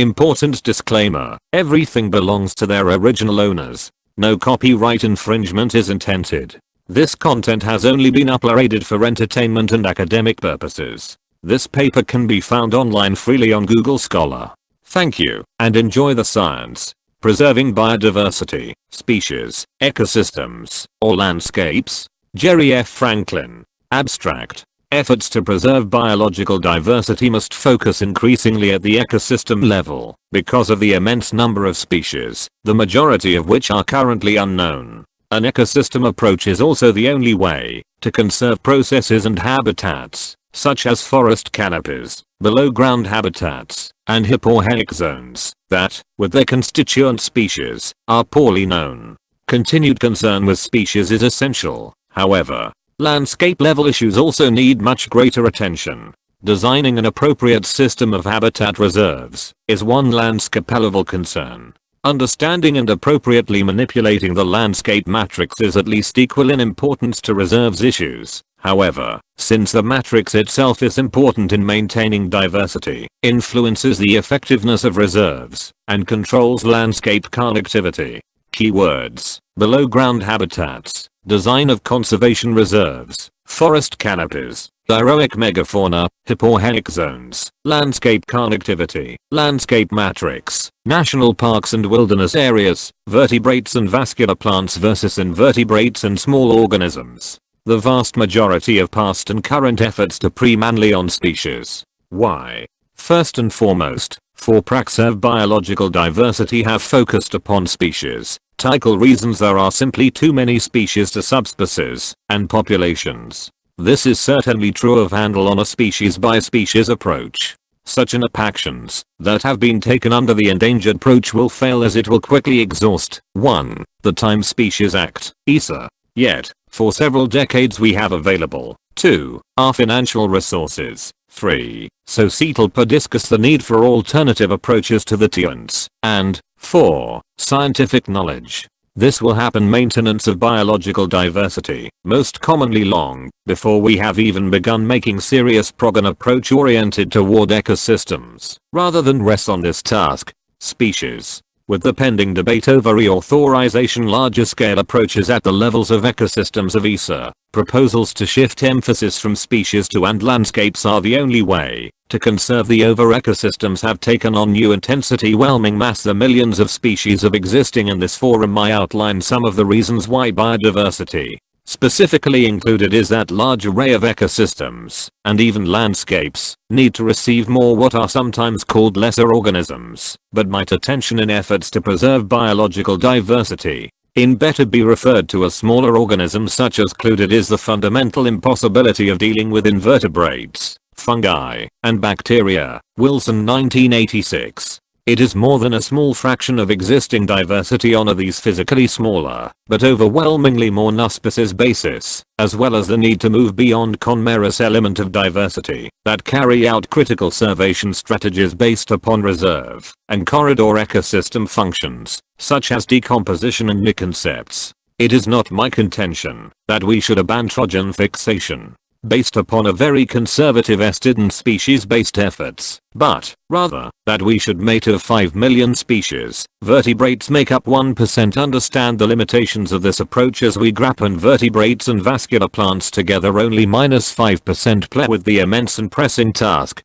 Important disclaimer, everything belongs to their original owners. No copyright infringement is intended. This content has only been uploaded for entertainment and academic purposes. This paper can be found online freely on Google Scholar. Thank you, and enjoy the science. Preserving biodiversity, species, ecosystems, or landscapes. Jerry F. Franklin. Abstract. Efforts to preserve biological diversity must focus increasingly at the ecosystem level, because of the immense number of species, the majority of which are currently unknown. An ecosystem approach is also the only way to conserve processes and habitats, such as forest canopies, below-ground habitats, and hyporheic zones, that, with their constituent species, are poorly known. Continued concern with species is essential, however. Landscape-level issues also need much greater attention. Designing an appropriate system of habitat reserves is one landscape-level concern. Understanding and appropriately manipulating the landscape matrix is at least equal in importance to reserves issues. However, since the matrix itself is important in maintaining diversity, influences the effectiveness of reserves, and controls landscape connectivity. Keywords: below-ground habitats, design of conservation reserves, forest canopies, diroic megafauna, hyporheic zones, landscape connectivity, landscape matrix, national parks and wilderness areas, vertebrates and vascular plants versus invertebrates and small organisms. The vast majority of past and current efforts to pre-manly species. Why? First and foremost, for preserve biological diversity have focused upon species. Typical reasons: there are simply too many species to subspecies and populations. This is certainly true of handle on a species by species approach. Such actions that have been taken under the endangered approach will fail as it will quickly exhaust 1. The Time Species Act, ESA. Yet, for several decades we have available 2. Our financial resources, 3. Societal per discuss the need for alternative approaches to the TNs, and 4. Scientific knowledge. This will happen maintenance of biological diversity, most commonly long before we have even begun making serious progress approach oriented toward ecosystems. Rather than rest on this task, species. With the pending debate over reauthorization larger scale approaches at the levels of ecosystems of ESA, proposals to shift emphasis from species to and landscapes are the only way to conserve the over ecosystems have taken on new intensity whelming mass the millions of species of existing in this forum. I outline some of the reasons why biodiversity, specifically included is that large array of ecosystems, and even landscapes, need to receive more what are sometimes called lesser organisms, but might attention in efforts to preserve biological diversity. In better be referred to as smaller organisms such as included is the fundamental impossibility of dealing with invertebrates, fungi, and bacteria. Wilson 1986. It is more than a small fraction of existing diversity on these physically smaller, but overwhelmingly more species basis, as well as the need to move beyond conmerous element of diversity, that carry out critical conservation strategies based upon reserve and corridor ecosystem functions, such as decomposition and new concepts. It is not my contention that we should abandon trojan fixation based upon a very conservative ested and species-based efforts, but, rather, that we should mate of 5 million species. Vertebrates make up 1%. Understand the limitations of this approach as we graph invertebrates and vascular plants together only -5% play with the immense and pressing task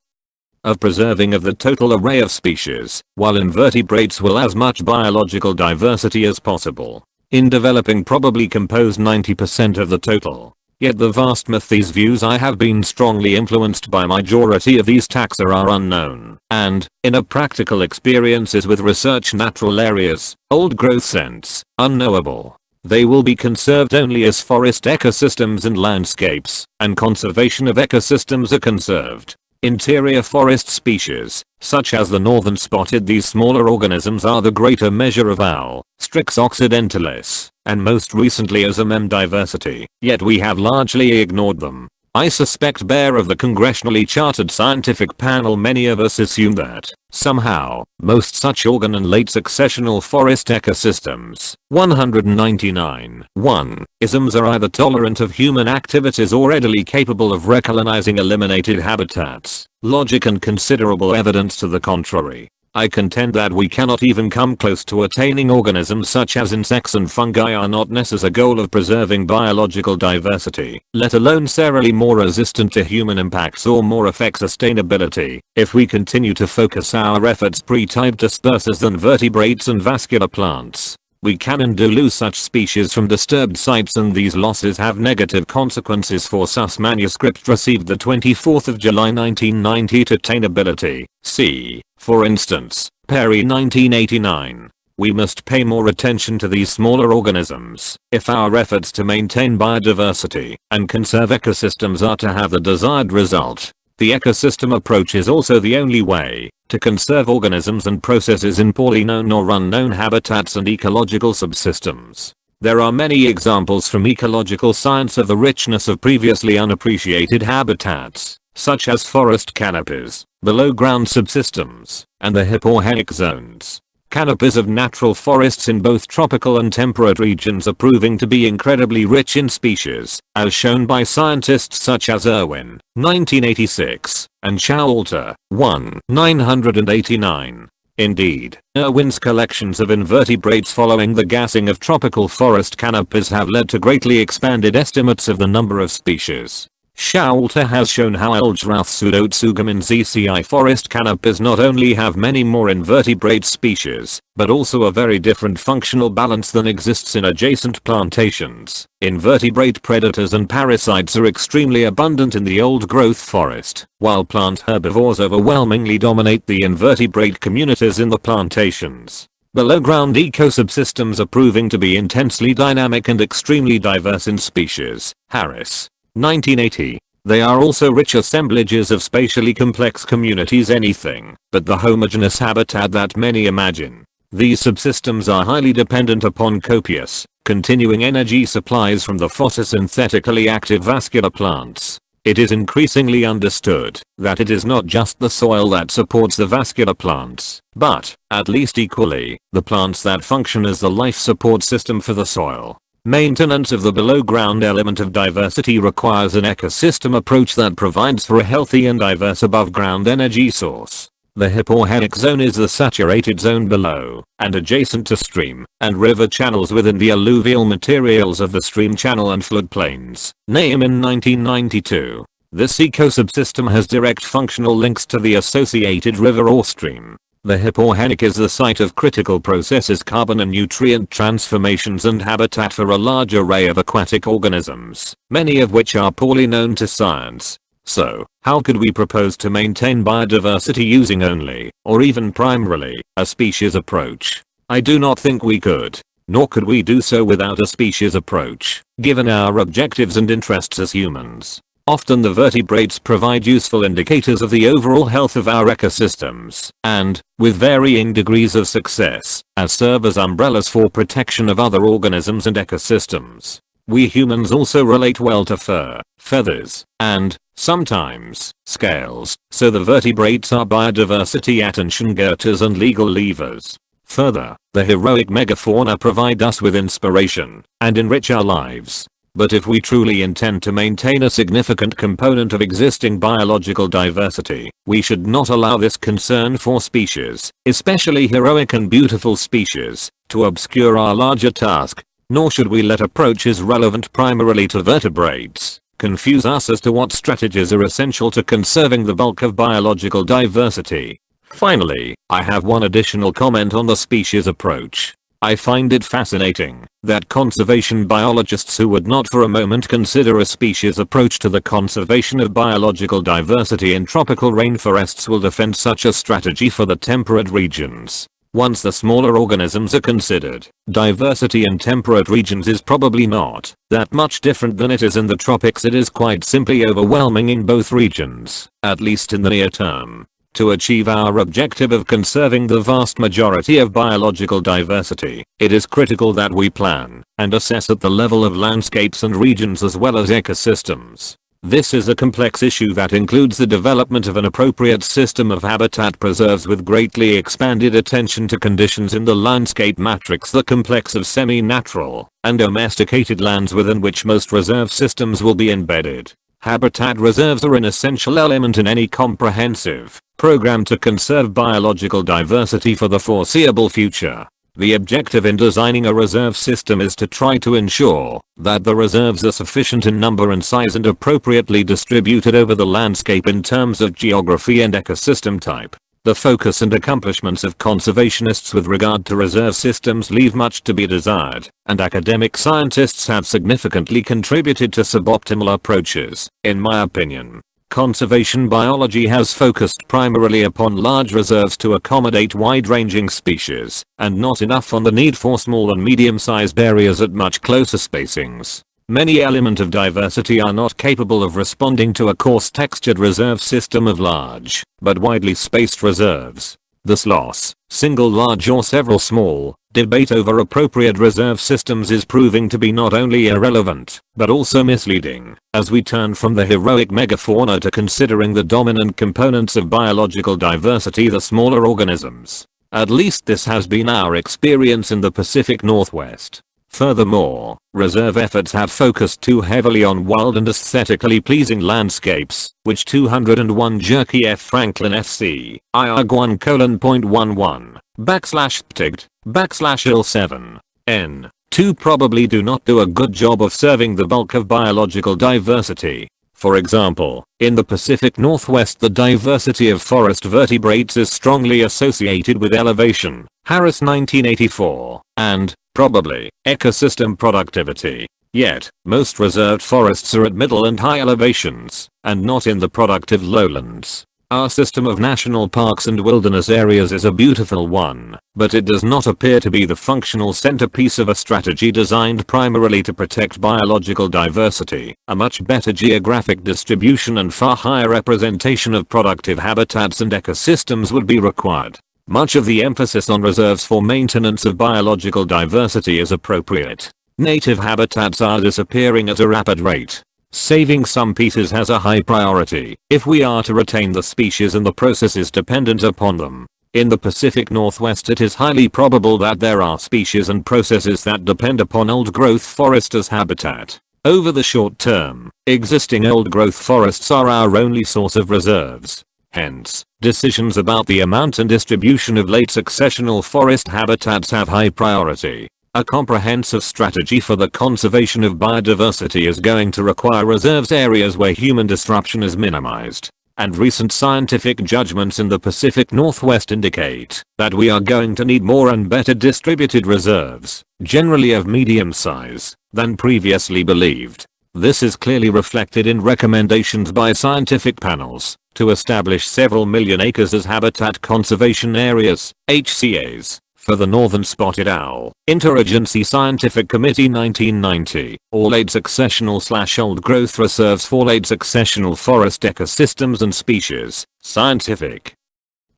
of preserving of the total array of species, while invertebrates will as much biological diversity as possible. In developing probably compose 90% of the total. Yet the vast myth these views I have been strongly influenced by majority of these taxa are unknown, and, in a practical experiences with research natural areas, old growth sense, unknowable. They will be conserved only as forest ecosystems and landscapes, and conservation of ecosystems are conserved. Interior forest species, such as the northern spotted, these smaller organisms are the greater measure of owl, Strix occidentalis, and most recently as diversity, yet we have largely ignored them. I suspect bare of the congressionally chartered scientific panel many of us assume that, somehow, most such organ and late successional forest ecosystems, 199, 1, isms are either tolerant of human activities or readily capable of recolonizing eliminated habitats, logic and considerable evidence to the contrary. I contend that we cannot even come close to attaining organisms such as insects and fungi are not necessary goal of preserving biological diversity, let alone necessarily more resistant to human impacts or more affect sustainability. If we continue to focus our efforts pre-type dispersers than vertebrates and vascular plants, we can and do lose such species from disturbed sites, and these losses have negative consequences for sus manuscript received the 24th of July 1990 to attainability. See, for instance, Perry 1989. We must pay more attention to these smaller organisms if our efforts to maintain biodiversity and conserve ecosystems are to have the desired result. The ecosystem approach is also the only way to conserve organisms and processes in poorly known or unknown habitats and ecological subsystems. There are many examples from ecological science of the richness of previously unappreciated habitats, such as forest canopies, below-ground subsystems, and the hyporheic zones. Canopies of natural forests in both tropical and temperate regions are proving to be incredibly rich in species, as shown by scientists such as Irwin, 1986, and Showalter, 1989. Indeed, Irwin's collections of invertebrates following the gassing of tropical forest canopies have led to greatly expanded estimates of the number of species. Showalter has shown how Elgerath pseudotsugam in ZCI forest canopies not only have many more invertebrate species, but also a very different functional balance than exists in adjacent plantations. Invertebrate predators and parasites are extremely abundant in the old growth forest, while plant herbivores overwhelmingly dominate the invertebrate communities in the plantations. Below-ground ecosubsystems are proving to be intensely dynamic and extremely diverse in species. Harris, 1980. They are also rich assemblages of spatially complex communities, anything but the homogeneous habitat that many imagine. These subsystems are highly dependent upon copious, continuing energy supplies from the photosynthetically active vascular plants. It is increasingly understood that it is not just the soil that supports the vascular plants, but, at least equally, the plants that function as the life support system for the soil. Maintenance of the below-ground element of diversity requires an ecosystem approach that provides for a healthy and diverse above-ground energy source. The hyporheic zone is the saturated zone below and adjacent to stream and river channels within the alluvial materials of the stream channel and floodplains. Neyman 1992. This ecosubsystem has direct functional links to the associated river or stream. The hyporheic is the site of critical processes, carbon and nutrient transformations, and habitat for a large array of aquatic organisms, many of which are poorly known to science. So, how could we propose to maintain biodiversity using only, or even primarily, a species approach? I do not think we could. Nor could we do so without a species approach, given our objectives and interests as humans. Often the vertebrates provide useful indicators of the overall health of our ecosystems, and, with varying degrees of success, serve as umbrellas for protection of other organisms and ecosystems. We humans also relate well to fur, feathers, and, sometimes, scales, so the vertebrates are biodiversity attention getters and legal levers. Further, the heroic megafauna provide us with inspiration and enrich our lives. But if we truly intend to maintain a significant component of existing biological diversity, we should not allow this concern for species, especially heroic and beautiful species, to obscure our larger task, nor should we let approaches relevant primarily to vertebrates confuse us as to what strategies are essential to conserving the bulk of biological diversity. Finally, I have one additional comment on the species approach. I find it fascinating that conservation biologists who would not for a moment consider a species approach to the conservation of biological diversity in tropical rainforests will defend such a strategy for the temperate regions. Once the smaller organisms are considered, diversity in temperate regions is probably not that much different than it is in the tropics. It is quite simply overwhelming in both regions, at least in the near term. To achieve our objective of conserving the vast majority of biological diversity, it is critical that we plan and assess at the level of landscapes and regions as well as ecosystems. This is a complex issue that includes the development of an appropriate system of habitat preserves with greatly expanded attention to conditions in the landscape matrix, the complex of semi-natural and domesticated lands within which most reserve systems will be embedded. Habitat reserves are an essential element in any comprehensive program to conserve biological diversity for the foreseeable future. The objective in designing a reserve system is to try to ensure that the reserves are sufficient in number and size and appropriately distributed over the landscape in terms of geography and ecosystem type. The focus and accomplishments of conservationists with regard to reserve systems leave much to be desired, and academic scientists have significantly contributed to suboptimal approaches. In my opinion, conservation biology has focused primarily upon large reserves to accommodate wide-ranging species, and not enough on the need for small and medium-sized areas at much closer spacings. Many elements of diversity are not capable of responding to a coarse-textured reserve system of large, but widely spaced reserves. This loss, single large or several small, debate over appropriate reserve systems is proving to be not only irrelevant, but also misleading, as we turn from the heroic megafauna to considering the dominant components of biological diversity, the smaller organisms. At least this has been our experience in the Pacific Northwest. Furthermore, reserve efforts have focused too heavily on wild and aesthetically pleasing landscapes, which 201 Jerky F. Franklin FC, IAG1:11, /ptigged, /il7, n. 2 probably do not do a good job of serving the bulk of biological diversity. For example, in the Pacific Northwest the diversity of forest vertebrates is strongly associated with elevation, Harris 1984, and, probably, ecosystem productivity. Yet, most reserved forests are at middle and high elevations, and not in the productive lowlands. Our system of national parks and wilderness areas is a beautiful one, but it does not appear to be the functional centerpiece of a strategy designed primarily to protect biological diversity. A much better geographic distribution and far higher representation of productive habitats and ecosystems would be required. Much of the emphasis on reserves for maintenance of biological diversity is appropriate. Native habitats are disappearing at a rapid rate. Saving some pieces has a high priority if we are to retain the species and the processes dependent upon them. In the Pacific Northwest it is highly probable that there are species and processes that depend upon old-growth forest as habitat. Over the short term, existing old-growth forests are our only source of reserves. Hence, decisions about the amount and distribution of late successional forest habitats have high priority. A comprehensive strategy for the conservation of biodiversity is going to require reserves areas where human disruption is minimized. And recent scientific judgments in the Pacific Northwest indicate that we are going to need more and better distributed reserves, generally of medium size, than previously believed. This is clearly reflected in recommendations by scientific panels to establish several million acres as habitat conservation areas, HCAs, for the northern spotted owl. Interagency Scientific Committee 1990, or late successional/old growth reserves for late successional forest ecosystems and species. Scientific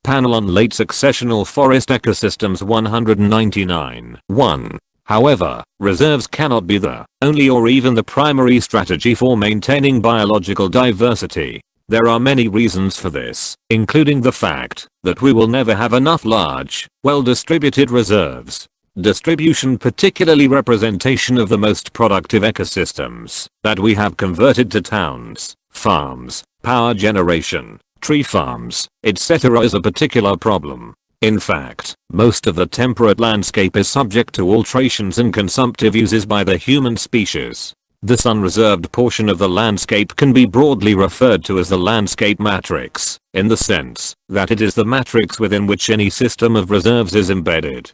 Panel on Late Successional Forest Ecosystems 199. 1. However, reserves cannot be the only or even the primary strategy for maintaining biological diversity. There are many reasons for this, including the fact that we will never have enough large, well-distributed reserves. Distribution, particularly representation of the most productive ecosystems that we have converted to towns, farms, power generation, tree farms, etc. is a particular problem. In fact, most of the temperate landscape is subject to alterations and consumptive uses by the human species. This unreserved portion of the landscape can be broadly referred to as the landscape matrix, in the sense that it is the matrix within which any system of reserves is embedded.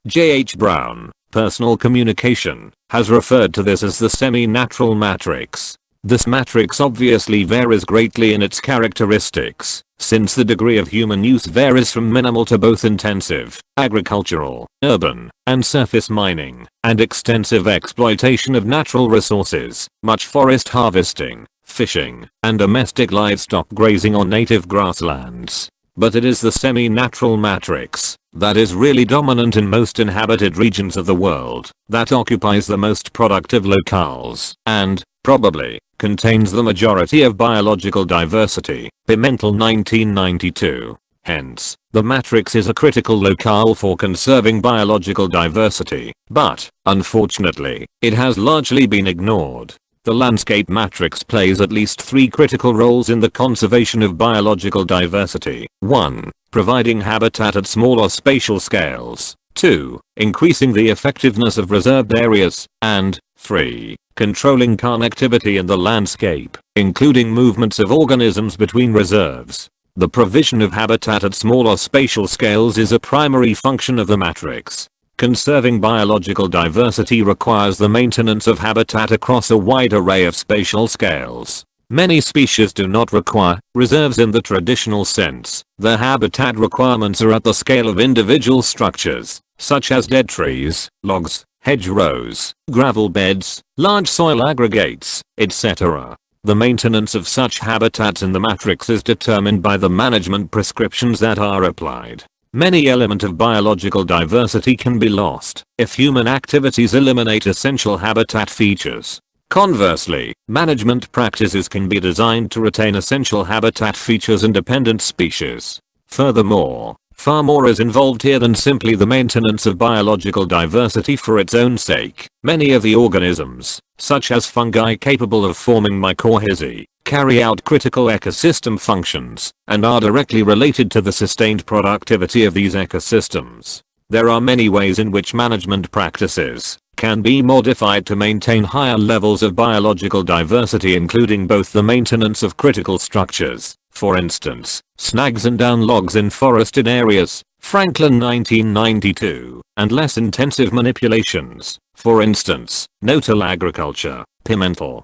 J.H. Brown, Personal Communication, has referred to this as the semi-natural matrix. This matrix obviously varies greatly in its characteristics, since the degree of human use varies from minimal to both intensive, agricultural, urban, and surface mining, and extensive exploitation of natural resources, much forest harvesting, fishing, and domestic livestock grazing on native grasslands. But it is the semi-natural matrix that is really dominant in most inhabited regions of the world, that occupies the most productive locales, and, probably, contains the majority of biological diversity. Pimentel 1992. Hence, the matrix is a critical locale for conserving biological diversity, but, unfortunately, it has largely been ignored. The landscape matrix plays at least 3 critical roles in the conservation of biological diversity. 1. Providing habitat at smaller spatial scales. 2. Increasing the effectiveness of reserved areas. And 3. Controlling connectivity in the landscape, including movements of organisms between reserves. The provision of habitat at smaller spatial scales is a primary function of the matrix. Conserving biological diversity requires the maintenance of habitat across a wide array of spatial scales. Many species do not require reserves in the traditional sense. Their habitat requirements are at the scale of individual structures, such as dead trees, logs, hedgerows, gravel beds, large soil aggregates, etc. The maintenance of such habitats in the matrix is determined by the management prescriptions that are applied. Many elements of biological diversity can be lost if human activities eliminate essential habitat features. Conversely, management practices can be designed to retain essential habitat features and dependent species. Furthermore, far more is involved here than simply the maintenance of biological diversity for its own sake. Many of the organisms, such as fungi capable of forming mycorrhizae, carry out critical ecosystem functions, and are directly related to the sustained productivity of these ecosystems. There are many ways in which management practices can be modified to maintain higher levels of biological diversity, including both the maintenance of critical structures, for instance, snags and down logs in forested areas, Franklin 1992, and less intensive manipulations, for instance, no-till agriculture, Pimentel.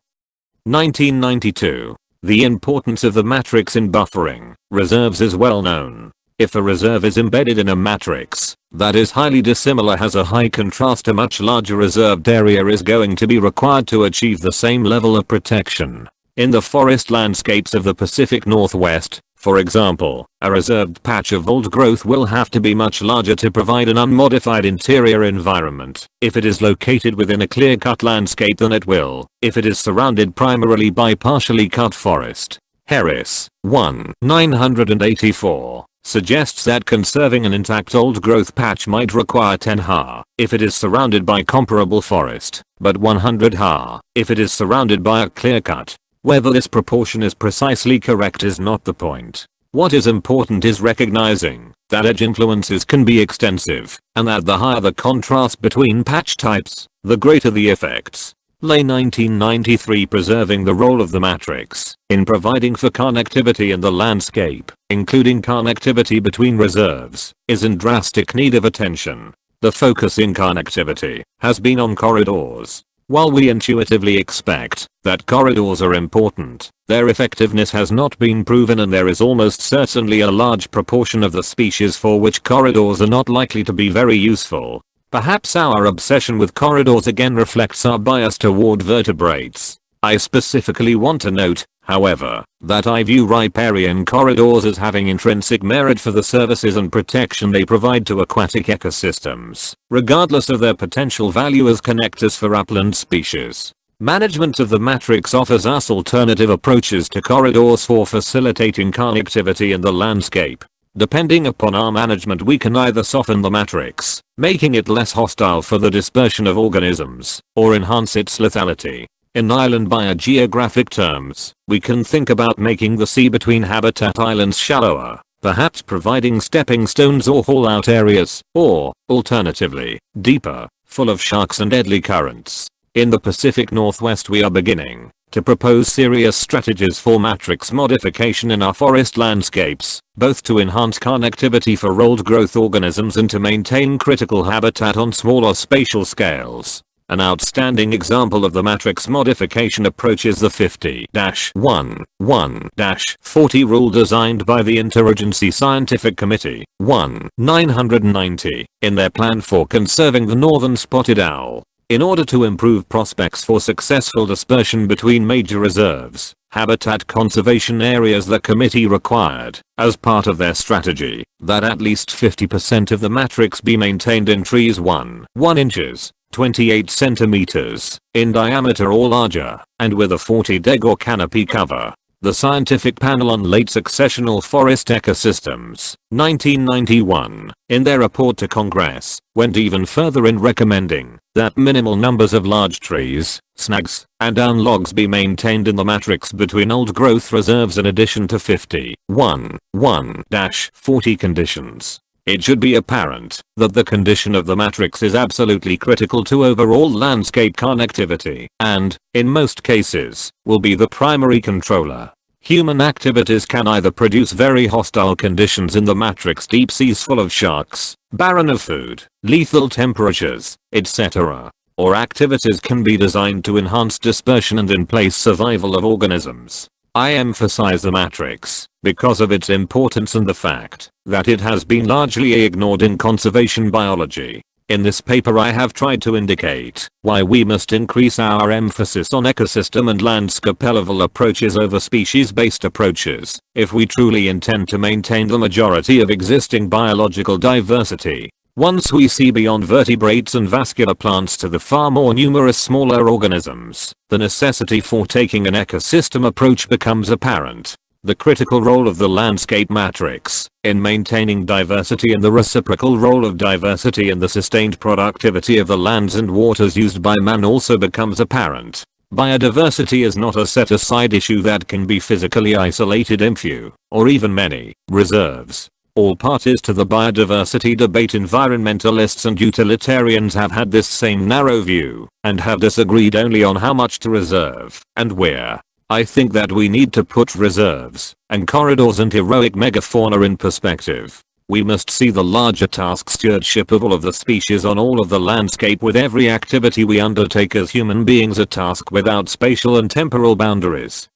1992. The importance of the matrix in buffering reserves is well known. If a reserve is embedded in a matrix that is highly dissimilar, has a high contrast, a much larger reserved area is going to be required to achieve the same level of protection. In the forest landscapes of the Pacific Northwest, for example, a reserved patch of old growth will have to be much larger to provide an unmodified interior environment if it is located within a clear-cut landscape than it will if it is surrounded primarily by partially cut forest. Harris, 984, suggests that conserving an intact old growth patch might require 10 ha if it is surrounded by comparable forest, but 100 ha if it is surrounded by a clear-cut. Whether this proportion is precisely correct is not the point. What is important is recognizing that edge influences can be extensive, and that the higher the contrast between patch types, the greater the effects. Lay 1993. Preserving the role of the matrix in providing for connectivity in the landscape, including connectivity between reserves, is in drastic need of attention. The focus in connectivity has been on corridors. While we intuitively expect that corridors are important, their effectiveness has not been proven, and there is almost certainly a large proportion of the species for which corridors are not likely to be very useful. Perhaps our obsession with corridors again reflects our bias toward vertebrates. I specifically want to note, however, that I view riparian corridors as having intrinsic merit for the services and protection they provide to aquatic ecosystems, regardless of their potential value as connectors for upland species. Management of the matrix offers us alternative approaches to corridors for facilitating connectivity in the landscape. Depending upon our management, we can either soften the matrix, making it less hostile for the dispersion of organisms, or enhance its lethality. In island biogeographic terms, we can think about making the sea between habitat islands shallower, perhaps providing stepping stones or haul-out areas, or, alternatively, deeper, full of sharks and deadly currents. In the Pacific Northwest, we are beginning to propose serious strategies for matrix modification in our forest landscapes, both to enhance connectivity for old growth organisms and to maintain critical habitat on smaller spatial scales. An outstanding example of the matrix modification approach is the 50-11-40 rule designed by the Interagency Scientific Committee 990 in their plan for conserving the northern spotted owl. In order to improve prospects for successful dispersion between major reserves, habitat conservation areas, the committee required, as part of their strategy, that at least 50% of the matrix be maintained in trees 1 inches, 28 centimeters, in diameter or larger, and with a 40 deg or canopy cover. The Scientific Panel on Late Successional Forest Ecosystems, 1991, in their report to Congress, went even further in recommending that minimal numbers of large trees, snags, and down logs be maintained in the matrix between old growth reserves in addition to 51-1-40 conditions. It should be apparent that the condition of the matrix is absolutely critical to overall landscape connectivity and, in most cases, will be the primary controller. Human activities can either produce very hostile conditions in the matrix, deep seas full of sharks, barren of food, lethal temperatures, etc. Or activities can be designed to enhance dispersion and in place survival of organisms. I emphasize the matrix because of its importance and the fact that it has been largely ignored in conservation biology. In this paper I have tried to indicate why we must increase our emphasis on ecosystem and landscape level approaches over species-based approaches if we truly intend to maintain the majority of existing biological diversity. Once we see beyond vertebrates and vascular plants to the far more numerous smaller organisms, the necessity for taking an ecosystem approach becomes apparent. The critical role of the landscape matrix in maintaining diversity and the reciprocal role of diversity in the sustained productivity of the lands and waters used by man also becomes apparent. Biodiversity is not a set-aside issue that can be physically isolated in few, or even many, reserves. All parties to the biodiversity debate, environmentalists and utilitarians, have had this same narrow view and have disagreed only on how much to reserve and where. I think that we need to put reserves and corridors and heroic megafauna in perspective. We must see the larger task stewardship of all of the species on all of the landscape, with every activity we undertake as human beings a task without spatial and temporal boundaries.